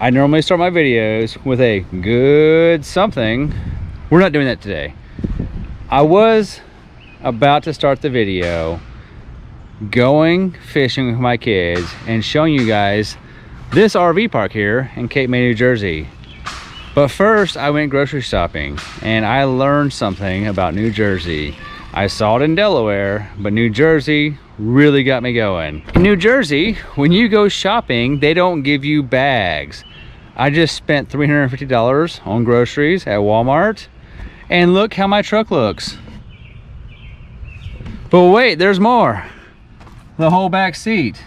I normally start my videos with a good something. We're not doing that today. I was about to start the video going fishing with my kids and showing you guys this RV park here in Cape May, New Jersey. But first I went grocery shopping and I learned something about New Jersey. I saw it in Delaware, but New Jersey really got me going. In New Jersey, when you go shopping, they don't give you bags. I just spent $350 on groceries at Walmart, and look how my truck looks. But wait, there's more. The whole back seat.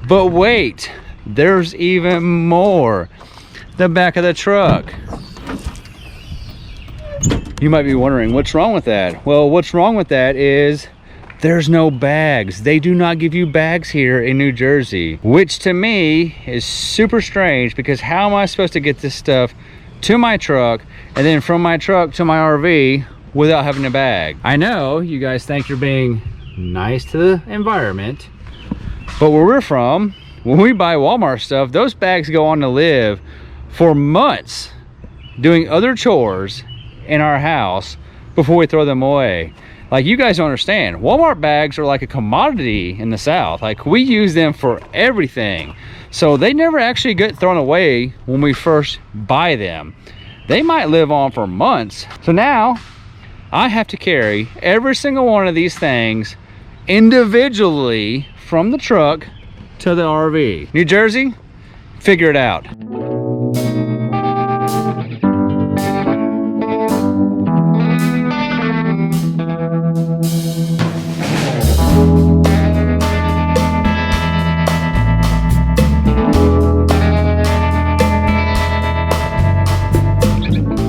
But wait, there's even more. The back of the truck. You might be wondering, what's wrong with that? Well, what's wrong with that is there's no bags. They do not give you bags here in New Jersey, which to me is super strange, because how am I supposed to get this stuff to my truck and then from my truck to my RV without having a bag? I know you guys think you're being nice to the environment, but where we're from, when we buy Walmart stuff, those bags go on to live for months doing other chores in our house before we throw them away. Like, you guys don't understand, Walmart bags are like a commodity in the South. Like, we use them for everything. So they never actually get thrown away when we first buy them. They might live on for months. So now I have to carry every single one of these things individually from the truck to the RV. New Jersey, figure it out.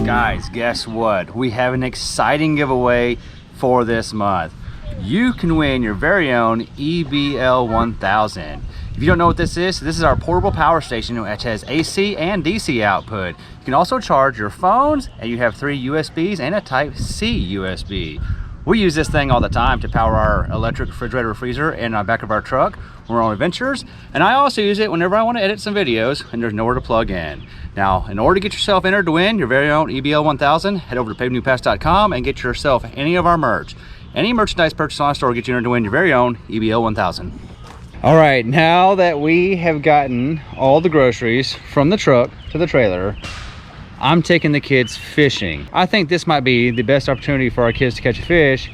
Guys, guess what? We have an exciting giveaway for this month. You can win your very own EBL 1000. If you don't know what this is our portable power station which has AC and DC output. You can also charge your phones, and you have 3 USBs and a Type-C USB. We use this thing all the time to power our electric refrigerator freezer in the back of our truck when we're on adventures. And I also use it whenever I want to edit some videos and there's nowhere to plug in. Now, in order to get yourself entered to win your very own EBL 1000, head over to pavingnewpass.com and get yourself any of our merch. Any merchandise purchase on our store will get you entered to win your very own EBL 1000. All right, now that we have gotten all the groceries from the truck to the trailer, I'm taking the kids fishing. I think this might be the best opportunity for our kids to catch a fish,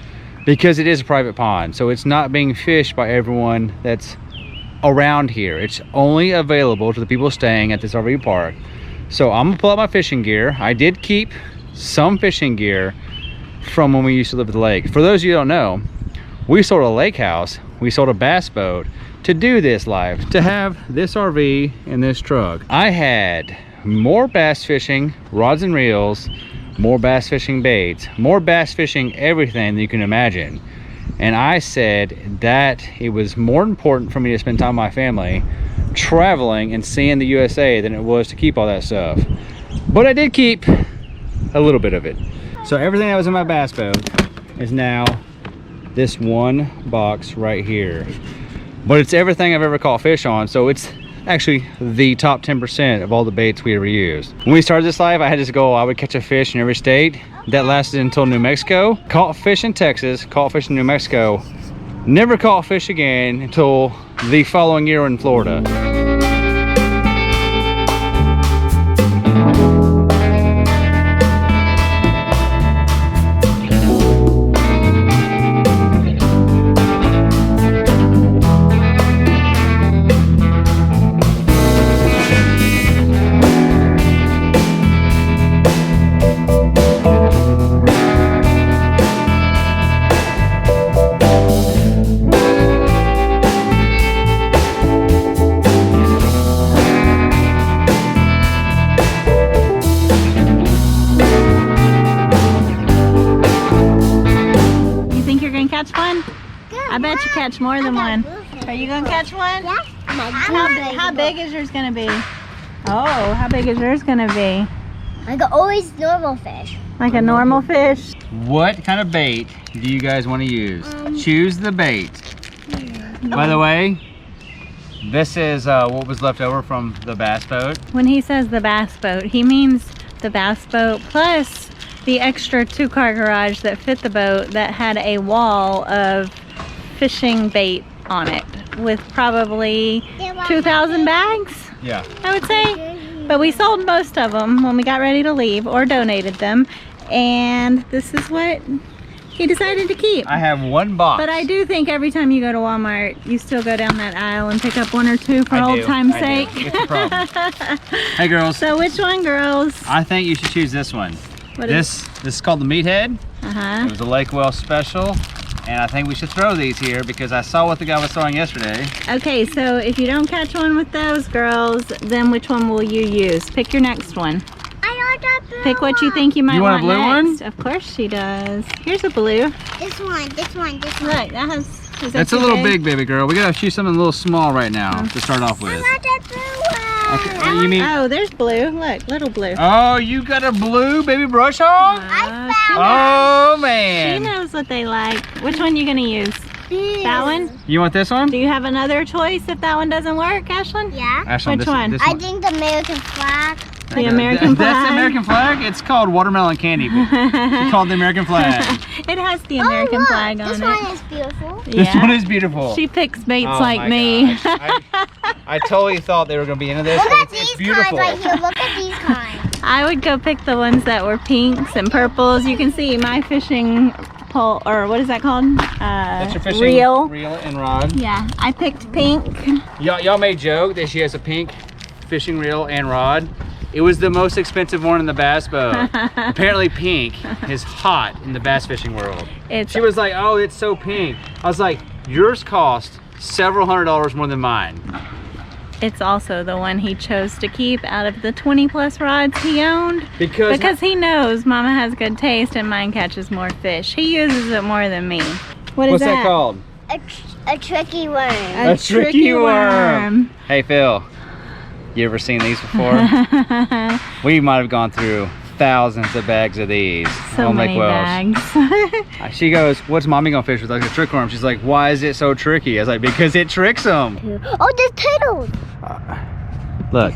because it is a private pond. So it's not being fished by everyone that's around here. It's only available to the people staying at this RV park. So I'm gonna pull out my fishing gear. I did keep some fishing gear from when we used to live at the lake. For those of you who don't know, we sold a lake house, we sold a bass boat to do this life, to have this RV and this truck. I had more bass fishing rods and reels, more bass fishing baits, more bass fishing everything that you can imagine. And I said that it was more important for me to spend time with my family traveling and seeing the USA than it was to keep all that stuff. But I did keep a little bit of it. So everything that was in my bass boat is now this one box right here. But it's everything I've ever caught fish on, so it's actually the top 10% of all the baits we ever used. When we started this life, I had this goal: I would catch a fish in every state. That lasted until New Mexico. Caught fish in Texas, caught fish in New Mexico. Never caught fish again until the following year in Florida. I bet you catch more than one. Are you gonna catch one? Yeah. How big is yours gonna be? Oh, how big is yours gonna be? Like always normal fish. Like a normal fish? What kind of bait do you guys want to use? Choose the bait. By the way, This is what was left over from the bass boat. When he says the bass boat, he means the bass boat plus the extra 2-car garage that fit the boat that had a wall of fishing bait on it with probably 2,000 bags, Yeah. I would say. But we sold most of them when we got ready to leave or donated them. And this is what he decided to keep. I have one box. But I do think every time you go to Walmart, you still go down that aisle and pick up 1 or 2 for old time's sake. It's a problem. Hey girls. So which one, girls? I think you should choose this one. This is called the Meathead. It was a Lake Well special. And I think we should throw these here because I saw what the guy was throwing yesterday. Okay, so if you don't catch one with those, girls, then which one will you use? Pick your next one. I got that blue Pick what you think you might want a blue next. one? Of course she does. Here's a blue. This one, this one, this one. Look, that has... Is that It's a too little big, baby girl. We gotta choose something a little small right now to start off I with. got that blue one. Okay, you mean? Oh, there's blue. Look, little blue. Oh, you got a blue baby brush hog? Oh She man! knows what they like. Which one you gonna use? That one? You want this one? Do you have another choice if that one doesn't work, Ashlyn? Yeah. Ashlyn, Which one? This I think the American flag. The American flag? That's the American flag? It's called watermelon candy. It's called the American flag. It has the American flag on This it. one is beautiful. This one is beautiful. She picks baits Oh like my me. gosh. I totally thought they were going to be into this. Look at It's these beautiful. kinds right here. Look at these kinds. I would go pick the ones that were pinks and purples. You can see my fishing pole, or what is that called? That's your fishing reel. reel and rod. Yeah, I picked pink. Y'all may joke that she has a pink fishing reel and rod. It was the most expensive one in the bass boat. Apparently pink is hot in the bass fishing world. She was like, oh, it's so pink. I was like, yours cost several $100s more than mine. It's also the one he chose to keep out of the 20+ rods he owned. Because he knows Mama has good taste and mine catches more fish. He uses it more than me. What's that called? A tricky worm. A tricky worm. Hey Phil, you ever seen these before? We might have gone through thousands of bags of these. So on Lake many Wells. bags. She goes, what's mommy gonna fish with? Like a trick worm. She's like, why is it so tricky? I was like, because it tricks them. Oh, there's turtles. Look,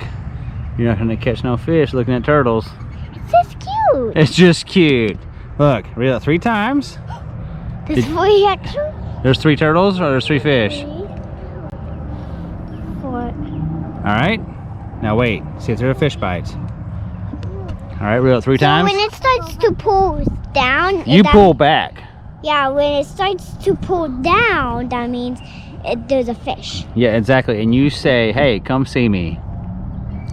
you're not gonna catch no fish looking at turtles. This is cute. It's just cute. Look, reel it 3 times. There's 3 extra. There's 3 turtles or there's 3 fish? 3, 4. All right. Now wait, see if there are fish bites. All right, reel it 3 So times. when it starts to pull down, You pull back. Yeah, when it starts to pull down, that means there's a fish. Yeah, exactly. And you say, hey, come see me.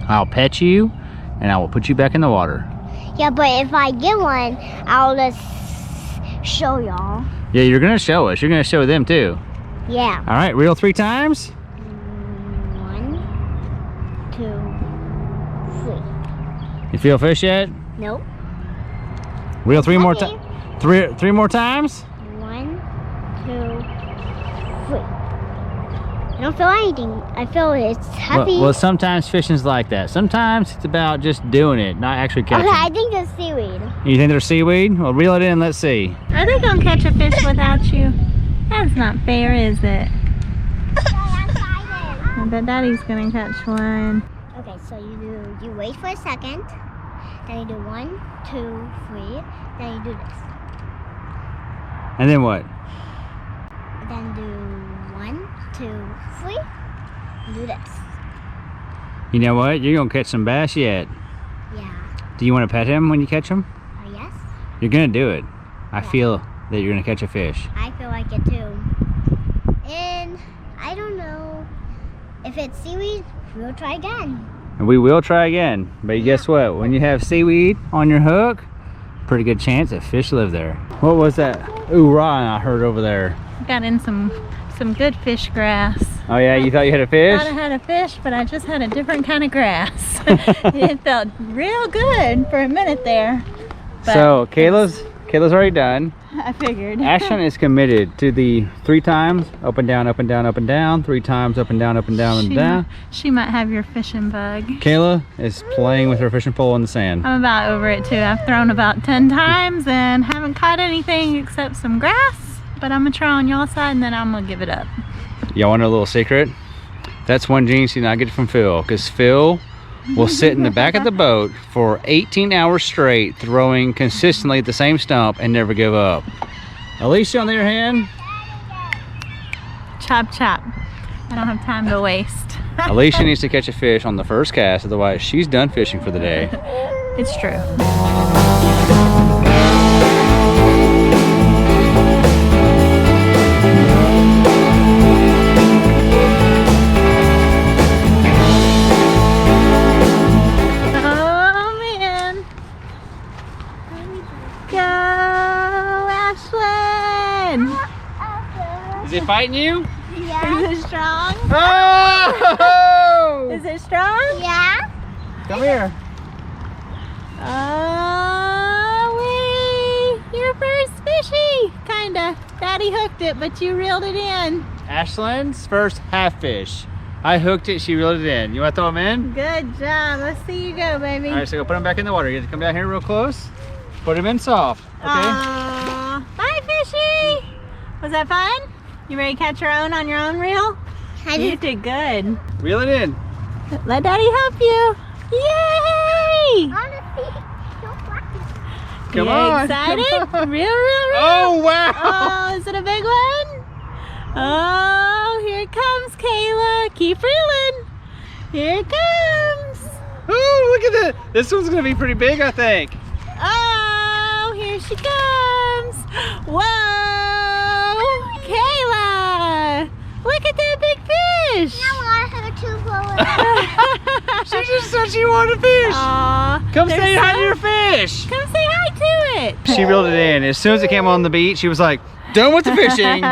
I'll pet you and I will put you back in the water. Yeah, but if I get one, I'll just show y'all. Yeah, you're gonna show us. You're gonna show them too. Yeah. All right, reel 3 times. 1, 2, 3. You feel fish yet? Nope. Reel 3 more times. Okay. 3 more times. 1, 2, 3. I don't feel anything. I feel it's heavy. Well, sometimes fishing's like that. Sometimes it's about just doing it, not actually catching. Okay, I think it's seaweed. You think there's seaweed? Well, reel it in. Let's see. Are they gonna catch a fish without you? That's not fair, is it? I bet Daddy's gonna catch one. Okay, so you wait for a second, then you do 1, 2, 3, then you do this. And then what? Then do 1, 2, 3, and do this. You know what? You're gonna catch some bass yet. Yeah. Do you want to pet him when you catch him? Yes? You're gonna do it. I feel that you're gonna catch a fish. I feel like it too. And I don't know if it's seaweed, we'll try again. And we will try again. But guess what? When you have seaweed on your hook, pretty good chance that fish live there. What was that ooh-rah I heard over there? Got in some good fish grass. Oh yeah, you thought you had a fish? Thought I had a fish, but I just had a different kind of grass. It felt real good for a minute there. But So Kayla's already done. I figured. Ashlyn is committed to the 3 times up and down, up and down, up and down. 3 times up and down, up and down, and down. She might have your fishing bug. Kayla is playing with her fishing pole in the sand. I'm about over it too. I've thrown about 10 times and haven't caught anything except some grass. But I'm gonna try on y'all's side and then I'm gonna give it up. Y'all want a little secret? That's one genius you not get from Phil, because Phil will sit in the back of the boat for 18 hours straight, throwing consistently at the same stump and never give up. Alicia, on the other hand, Chop, chop. I don't have time to waste. Alicia needs to catch a fish on the first cast, otherwise she's done fishing for the day. It's true. Is it fighting you? Yeah. Is it strong? Oh! Is it strong? Yeah. Come here. Oh, wee! Your first fishy! Kinda. Daddy hooked it, but you reeled it in. Ashlyn's first half fish. I hooked it, she reeled it in. You want to throw them in? Good job. Let's see you go, baby. All right, so go put them back in the water. You have to come down here real close. Put them in soft, okay? Aw. Bye, fishy! Was that fun? You ready to catch your own on your own reel? You did good. Reel it in. Let Daddy help you. Yay! Come you on. excited? Come on. Reel. Oh, wow. Oh, is it a big one? Oh, here it comes, Kayla. Keep reeling. Here it comes. Oh, look at that. This one's going to be pretty big, I think. Oh, here she comes. Whoa, Kayla. Look at that big fish. She just said she wanted a fish. Aw, Come they're say hi to so- your fish. Come say hi to it. She reeled it in. As soon as it came on the beach, she was like, done with the fishing.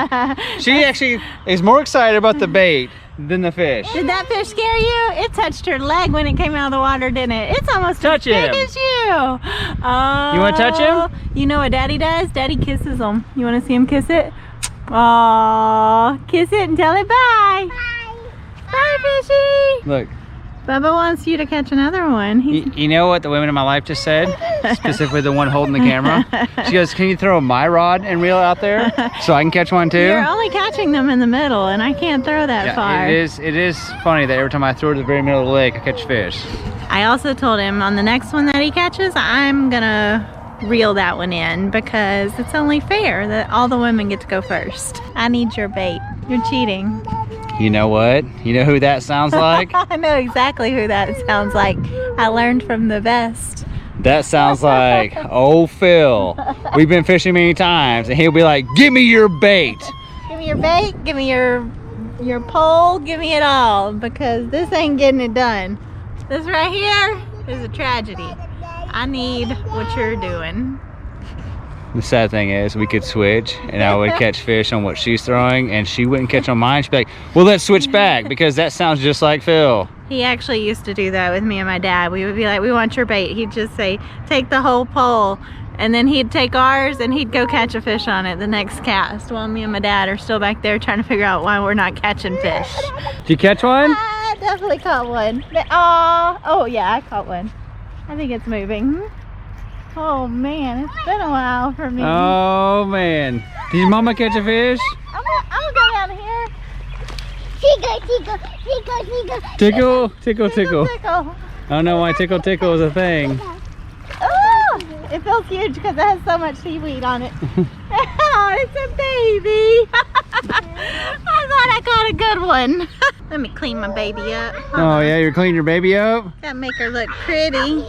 She actually is more excited about the bait than the fish. Did that fish scare you? It touched her leg when it came out of the water, didn't it? It's almost Touch as big him. as you. Oh, You wanna touch him? You know what Daddy does? Daddy kisses them. You want to see him kiss it? Oh, kiss it and tell it bye. Bye, fishy. Look, Bubba wants you to catch another one. you know what the women in my life just said? Specifically the one holding the camera. She goes, can you throw my rod and reel out there so I can catch one too? You're only catching them in the middle, and I can't throw that far. It is funny that every time I throw it to the very middle of the lake, I catch fish. I also told him on the next one that he catches, I'm gonna reel that one in because it's only fair that all the women get to go first. I need your bait. You're cheating. You know what? You know who that sounds like? I know exactly who that sounds like. I learned from the best. That sounds like old Phil. We've been fishing many times, and he'll be like, give me your bait. Give me your bait, give me your pole, give me it all, because this ain't getting it done. This right here is a tragedy. I need what you're doing. The sad thing is we could switch and I would catch fish on what she's throwing and she wouldn't catch on mine. She'd be like, well, let's switch back because that sounds just like Phil. He actually used to do that with me and my dad. We would be like, we want your bait. He'd just say, take the whole pole. And then he'd take ours and he'd go catch a fish on it the next cast while me and my dad are still back there trying to figure out why we're not catching fish. Did you catch one? I definitely caught one. Oh yeah, I caught one. I think it's moving. Oh man, it's been a while for me. Oh man. Did your mama catch a fish? I'm gonna go down here. Tickle, tickle, tickle. Tickle. I don't know why tickle, tickle is a thing. Oh, it feels huge because it has so much seaweed on it. Oh, it's a baby. I thought I caught a good one. Let me clean my baby up. Hold Oh on. yeah, you're cleaning your baby up? Gotta make her look pretty.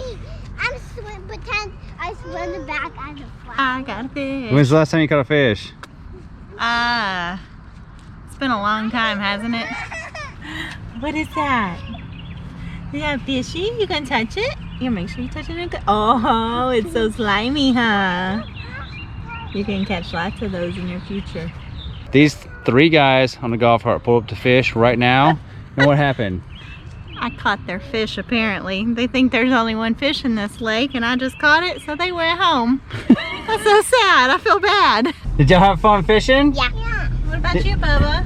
Pretend I swim the back as a fly. I got a fish. When's the last time you caught a fish? It's been a long time, hasn't it? What is that? Is that fishy? You can touch it? You make sure you touch it. Oh, it's so slimy, huh? You can catch lots of those in your future. These three guys on the golf cart pulled up to fish right now. And what happened? I caught their fish, apparently. They think there's only one fish in this lake, and I just caught it, so they went home. That's so sad. I feel bad. Did y'all have fun fishing? Yeah. What about you, Bubba?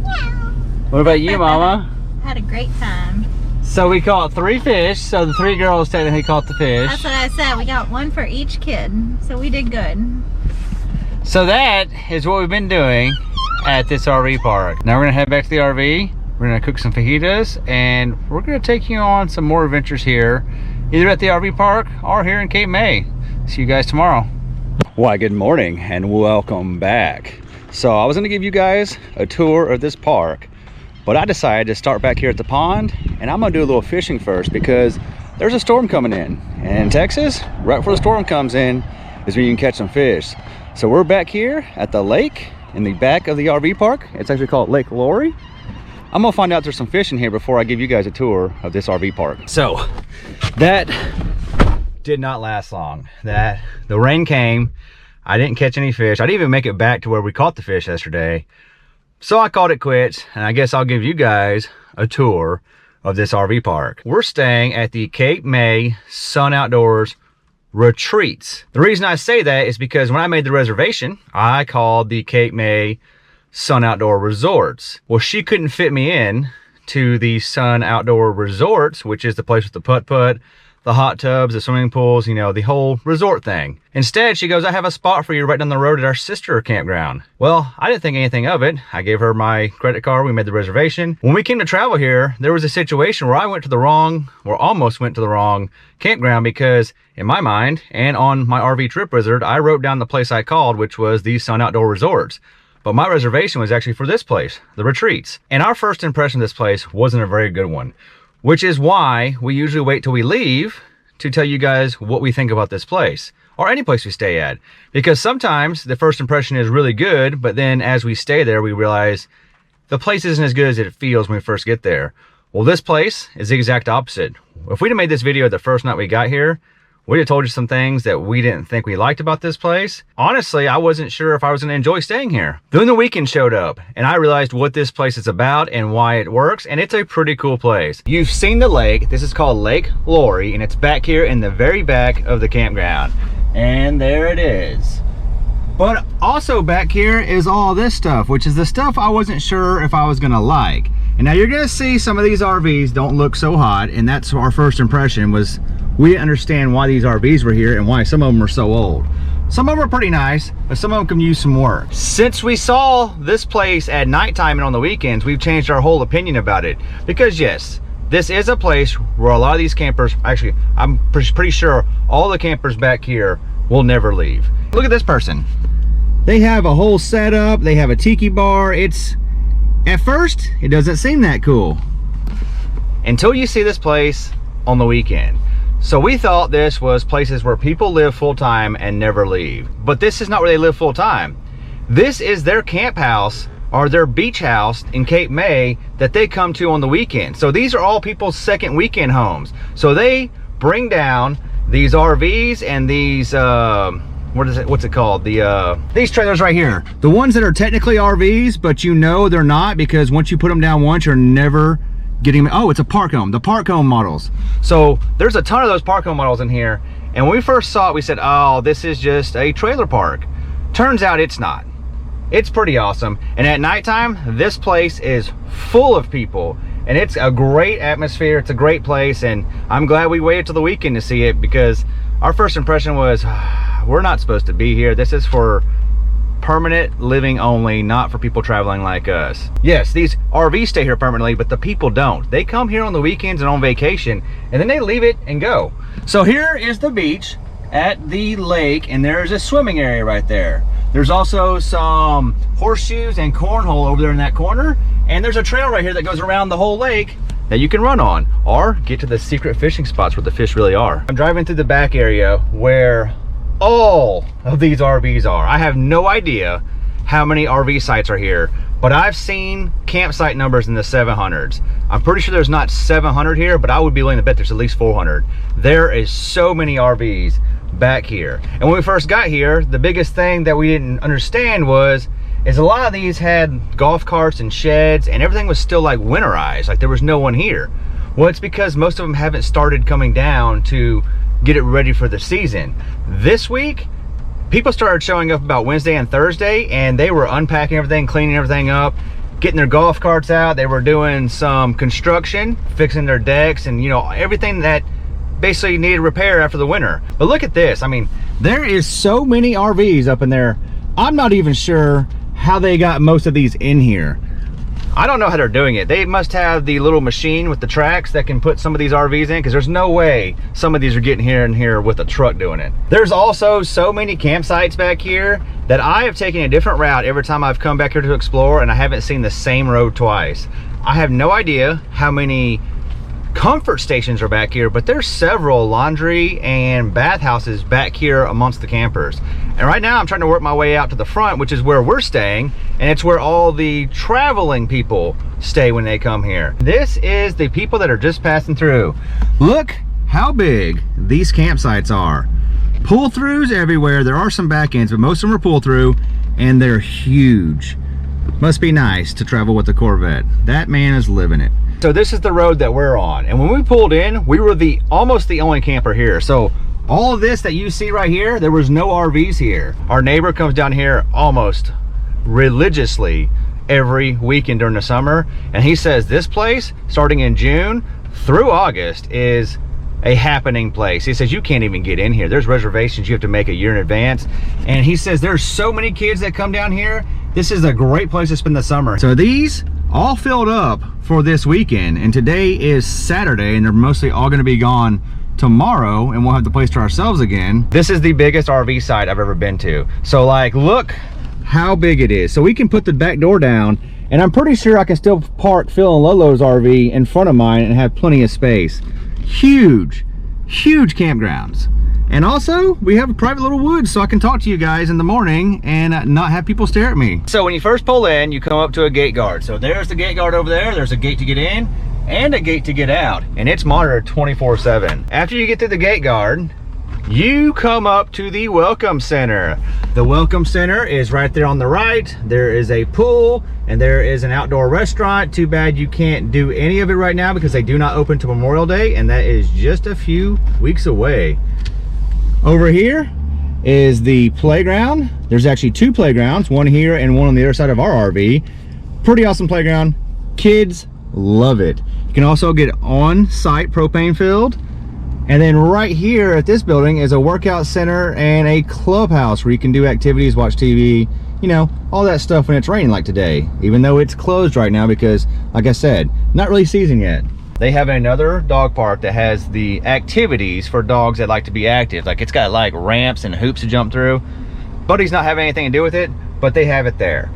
Yeah. What about you, Mama? Had a great time. So we caught 3 fish, so the 3 girls technically caught the fish. That's what I said. We got one for each kid, so we did good. So that is what we've been doing at this RV park. Now we're gonna head back to the RV We're gonna cook some fajitas, and we're gonna take you on some more adventures here, either at the RV park or here in Cape May. See you guys tomorrow. Why, good morning and welcome back. So I was gonna give you guys a tour of this park, but I decided to start back here at the pond, and I'm gonna do a little fishing first because there's a storm coming in. And in Texas, right before the storm comes in is when you can catch some fish. So we're back here at the lake in the back of the RV park. It's actually called Lake Lowry. I'm gonna find out there's some fish in here before I give you guys a tour of this RV park. So that did not last long. The rain came, I didn't catch any fish. I didn't even make it back to where we caught the fish yesterday. So I called it quits, and I guess I'll give you guys a tour of this RV park. We're staying at the Cape May Sun Outdoors Retreats. The reason I say that is because when I made the reservation, I called the Cape May Sun Outdoor Resorts. Well, she couldn't fit me in to the Sun Outdoor Resorts, which is the place with the putt-putt, the hot tubs, the swimming pools, you know, the whole resort thing. Instead, she goes, I have a spot for you right down the road at our sister campground. Well, I didn't think anything of it. I gave her my credit card, we made the reservation. When we came to travel here, there was a situation where I almost went to the wrong campground, because in my mind and on my RV Trip Wizard, I wrote down the place I called, which was the Sun Outdoor Resorts. But my reservation was actually for this place, the Retreats. And our first impression of this place wasn't a very good one, which is why we usually wait till we leave to tell you guys what we think about this place or any place we stay at. Because sometimes the first impression is really good, but then as we stay there, we realize the place isn't as good as it feels when we first get there. Well, this place is the exact opposite. If we'd have made this video the first night we got here, we'd have told you some things that we didn't think we liked about this place. Honestly, I wasn't sure if I was gonna enjoy staying here. Then the weekend showed up, and I realized what this place is about and why it works, and it's a pretty cool place. You've seen the lake. This is called Lake Lowry, and it's back here in the very back of the campground. And there it is. But also back here is all this stuff, which is the stuff I wasn't sure if I was gonna like. And now you're gonna see some of these RVs don't look so hot, and that's our first impression, was we didn't understand why these RVs were here and why some of them are so old. Some of them are pretty nice, but some of them can use some work. Since we saw this place at nighttime and on the weekends, we've changed our whole opinion about it. Because yes, this is a place where a lot of these campers, actually, I'm pretty sure all the campers back here will never leave. Look at this person. They have a whole setup, they have a tiki bar. At first, it doesn't seem that cool until you see this place on the weekend. So we thought this was places where people live full-time and never leave. But this is not where they live full-time. This is their camp house or their beach house in Cape May that they come to on the weekend. So these are all people's second weekend homes. So they bring down these RVs and these, what's it called? These trailers right here. The ones that are technically RVs, but you know they're not, because once you put them down once, you're never getting them. Oh, it's a park home, the park home models. So there's a ton of those park home models in here. And when we first saw it, we said, oh, this is just a trailer park. Turns out it's not. It's pretty awesome. And at nighttime, this place is full of people. And it's a great atmosphere. It's a great place. And I'm glad we waited till the weekend to see it, because our first impression was, we're not supposed to be here. This is for permanent living only, not for people traveling like us. Yes, these RVs stay here permanently, but the people don't. They come here on the weekends and on vacation, and then they leave it and go. So here is the beach at the lake, and there's a swimming area right there. There's also some horseshoes and cornhole over there in that corner, and there's a trail right here that goes around the whole lake that you can run on or get to the secret fishing spots where the fish really are. I'm driving through the back area where all of these RVs are. I have no idea how many RV sites are here, but I've seen campsite numbers in the 700s. I'm pretty sure there's not 700 here, but I would be willing to bet there's at least 400. There is so many RVs back here. And when we first got here, the biggest thing that we didn't understand is a lot of these had golf carts and sheds, and everything was still like winterized, like there was no one here. Well, it's because most of them haven't started coming down to get it ready for the season. This week, people started showing up about Wednesday and Thursday, and they were unpacking everything, cleaning everything up, getting their golf carts out. They were doing some construction, fixing their decks, and you know, everything that basically needed repair after the winter. But look at this. I mean, there is so many RVs up in there. I'm not even sure how they got most of these in here. I don't know how they're doing it. They must have the little machine with the tracks that can put some of these RVs in, because there's no way some of these are getting here and here with a truck doing it. There's also so many campsites back here that I have taken a different route every time I've come back here to explore, and I haven't seen the same road twice. I have no idea how many comfort stations are back here, but there's several laundry and bathhouses back here amongst the campers. And right now I'm trying to work my way out to the front, which is where we're staying, and it's where all the traveling people stay when they come here. This is the people that are just passing through. Look how big these campsites are. Pull-throughs everywhere. There are some back ends, but most of them are pull-through, and they're huge. Must be nice to travel with a Corvette. That man is living it. So this is the road that we're on, and when we pulled in, we were almost the only camper here. So all of this that you see right here, there was no RVs here. Our neighbor comes down here almost religiously every weekend during the summer, and he says this place, starting in June through August, is a happening place. He says you can't even get in here. There's reservations you have to make a year in advance, and he says there's so many kids that come down here. This is a great place to spend the summer. So these all filled up for this weekend, and today is Saturday, and they're mostly all going to be gone tomorrow, and we'll have the place to ourselves again. This is the biggest RV site I've ever been to. So like, look how big it is. So we can put the back door down, and I'm pretty sure I can still park Phil and Lolo's RV in front of mine and have plenty of space. Huge, huge campgrounds. And also, we have a private little woods, so I can talk to you guys in the morning and not have people stare at me. So when you first pull in, you come up to a gate guard. So there's the gate guard over there. There's a gate to get in and a gate to get out. And it's monitored 24/7. After you get through the gate guard, you come up to the Welcome Center. The Welcome Center is right there on the right. There is a pool and there is an outdoor restaurant. Too bad you can't do any of it right now because they do not open to Memorial Day, and that is just a few weeks away. Over here is the playground. There's actually two playgrounds, one here and one on the other side of our RV. Pretty awesome playground. Kids love it. You can also get on-site propane filled. And then right here at this building is a workout center and a clubhouse where you can do activities, watch TV, you know, all that stuff when it's raining like today, even though it's closed right now because, like I said, not really season yet. They have another dog park that has the activities for dogs that like to be active. Like, it's got like ramps and hoops to jump through. Buddy's not having anything to do with it, but they have it there.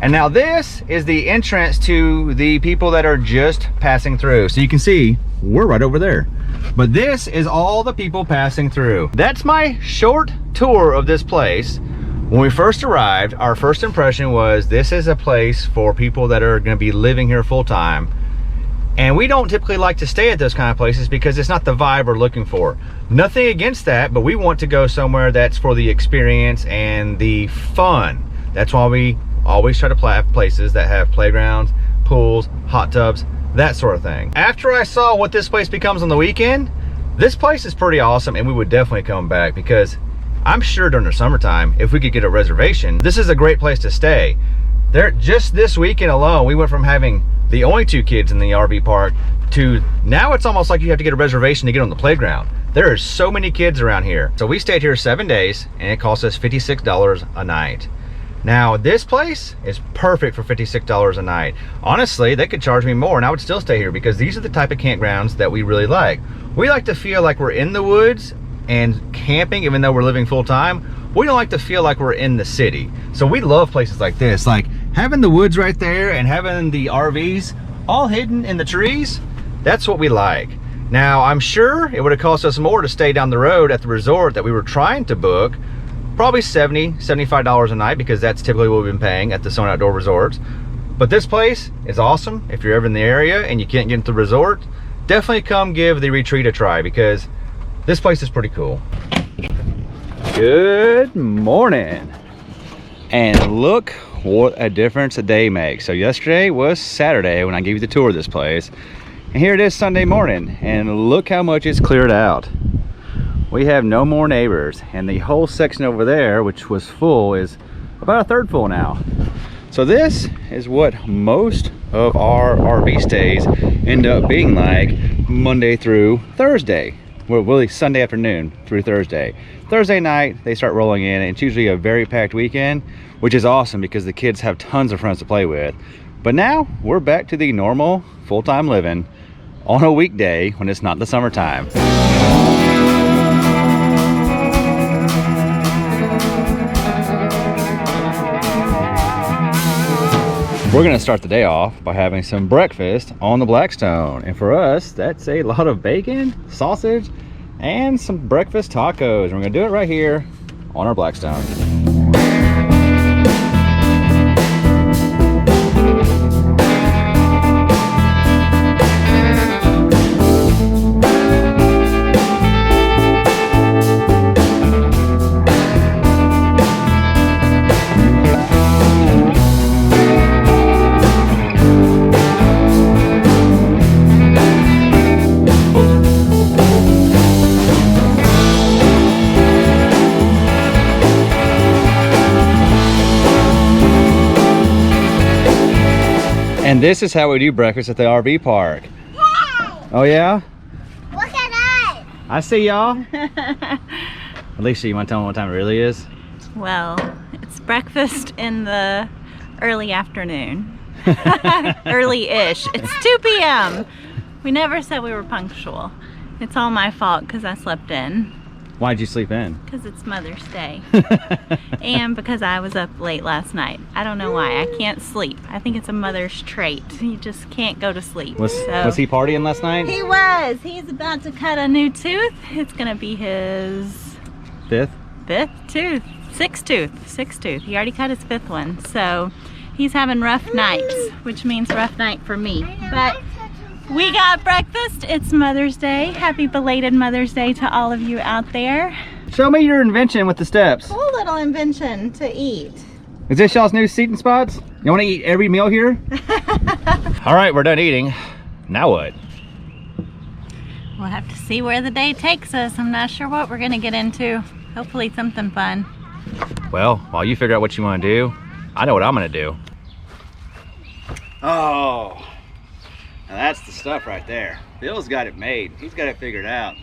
And now this is the entrance to the people that are just passing through. So you can see we're right over there. But this is all the people passing through. That's my short tour of this place. When we first arrived, our first impression was this is a place for people that are going to be living here full time. And we don't typically like to stay at those kind of places because it's not the vibe we're looking for. Nothing against that, but we want to go somewhere that's for the experience and the fun. That's why we always try to have places that have playgrounds, pools, hot tubs, that sort of thing. After I saw what this place becomes on the weekend, this place is pretty awesome, and we would definitely come back because I'm sure during the summertime, if we could get a reservation, this is a great place to stay. Just this weekend alone, we went from having the only two kids in the RV park to now it's almost like you have to get a reservation to get on the playground. There are so many kids around here. So we stayed here 7 days and it cost us $56 a night. Now this place is perfect for $56 a night. Honestly, they could charge me more and I would still stay here because these are the type of campgrounds that we really like. We like to feel like we're in the woods and camping even though we're living full time. We don't like to feel like we're in the city. So we love places like this. Like having the woods right there and having the RVs all hidden in the trees, that's what we like. Now, I'm sure it would have cost us more to stay down the road at the resort that we were trying to book, probably $70, $75 a night because that's typically what we've been paying at the Zone Outdoor Resorts. But this place is awesome. If you're ever in the area and you can't get into the resort, definitely come give the retreat a try because this place is pretty cool. Good morning. And look what a difference a day makes. So yesterday was Saturday when I gave you the tour of this place. And here it is Sunday morning. And look how much it's cleared out. We have no more neighbors. And the whole section over there, which was full, is about a third full now. So this is what most of our RV stays end up being like Monday through Thursday. Well, really Sunday afternoon through Thursday. Thursday night, they start rolling in, and it's usually a very packed weekend, which is awesome because the kids have tons of friends to play with. But now we're back to the normal full-time living on a weekday when it's not the summertime. We're gonna start the day off by having some breakfast on the Blackstone. And for us, that's a lot of bacon, sausage, and some breakfast tacos. And we're gonna do it right here on our Blackstone. And this is how we do breakfast at the RV park. Hey! Oh yeah? Look at that! I see y'all. Alicia, you want to tell them what time it really is? Well, it's breakfast in the early afternoon. Early-ish. It's 2 p.m. We never said we were punctual. It's all my fault because I slept in. Why'd you sleep in? Because it's Mother's Day. And because I was up late last night. I don't know why. I can't sleep. I think it's a mother's trait. You just can't go to sleep. Was he partying last night? He was. He's about to cut a new tooth. It's going to be his... Fifth tooth. Sixth tooth. He already cut his 5th one. So he's having rough nights, which means rough night for me. But we got breakfast. It's Mother's Day. Happy belated Mother's Day to all of you out there. Show me your invention with the steps. Cool little invention to eat. Is this y'all's new seating spots? You want to eat every meal here? All right, we're done eating. Now what? We'll have to see where the day takes us. I'm not sure what we're gonna get into. Hopefully something fun. Well, while you figure out what you want to do, I know what I'm gonna do. Oh, now that's the stuff right there. Bill's got it made. He's got it figured out.